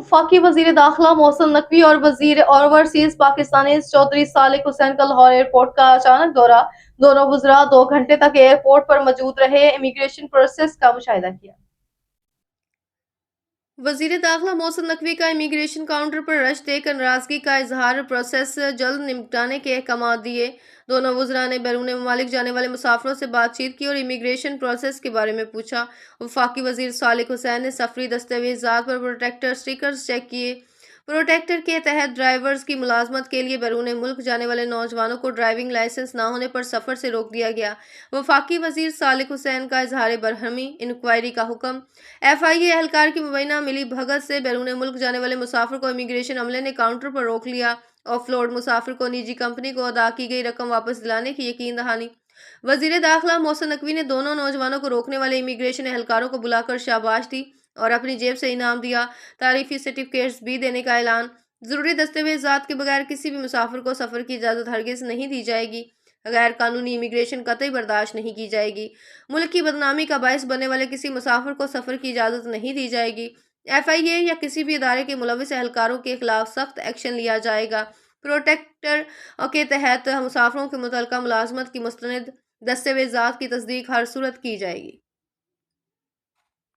वफाकी वजीर दाखिला मोहसिन नकवी और वजीर ओवरसीज पाकिस्तानी चौधरी सालिक हुसैन का लाहौर एयरपोर्ट का अचानक दौरा। दोनों वज़रा 2 घंटे तक एयरपोर्ट पर मौजूद रहे, इमिग्रेशन प्रोसेस का मुशाहिदा किया। वजीर दाखिला मोहसिन नकवी का इमिग्रेशन काउंटर पर रश देकर नाराजगी का इजहार, प्रोसेस जल्द निपटाने के अहकाम दिए। दोनों वज़रा ने बैरून ममालिक जाने वाले मुसाफिरों से बातचीत की और इमिग्रेशन प्रोसेस के बारे में पूछा। वफाकी वजीर सालिक हुसैन ने सफरी दस्तावेजात पर प्रोटेक्टर स्टिकर्स चेक किए। प्रोटेक्टर के तहत ड्राइवर्स की मुलाजमत के लिए बैरून मुल्क जाने वाले नौजवानों को ड्राइविंग लाइसेंस ना होने पर सफ़र से रोक दिया गया। वफाकी वजीर सालिक हुसैन का इजहार बरहमी, इंक्वायरी का हुक्म। FIA एहलकार की मुबैना मिली भगत से बैरून मुल्क जाने वाले मुसाफिर को इमिग्रेशन अमले ने काउंटर पर रोक लिया। ऑफलोड मुसाफिर को निजी कंपनी को अदा की गई रकम वापस दिलाने की यकीन दहानी। वजीर दाखिला मोहसिन नकवी ने दोनों नौजवानों को रोकने वाले इमिग्रेशन एहलकारों को बुलाकर शाबाश दी और अपनी जेब से इनाम दिया। तारीफी सर्टिफिकेट्स भी देने का ऐलान। जरूरी दस्तावेजात के बगैर किसी भी मुसाफिर को सफर की इजाजत हरगिज नहीं दी जाएगी। गैर कानूनी इमिग्रेशन कतई बर्दाश्त नहीं की जाएगी। मुल्क की बदनामी का बायस बनने वाले किसी मुसाफिर को सफर की इजाजत नहीं दी जाएगी। FIA या किसी भी इदारे के मुलविस एहलकारों के खिलाफ सख्त एक्शन लिया जाएगा। प्रोटेक्टर के तहत मुसाफिरों के मुतल्लिका मुलाजमत की मुस्तनद दस्तावेजात की तस्दीक हर सूरत की जाएगी।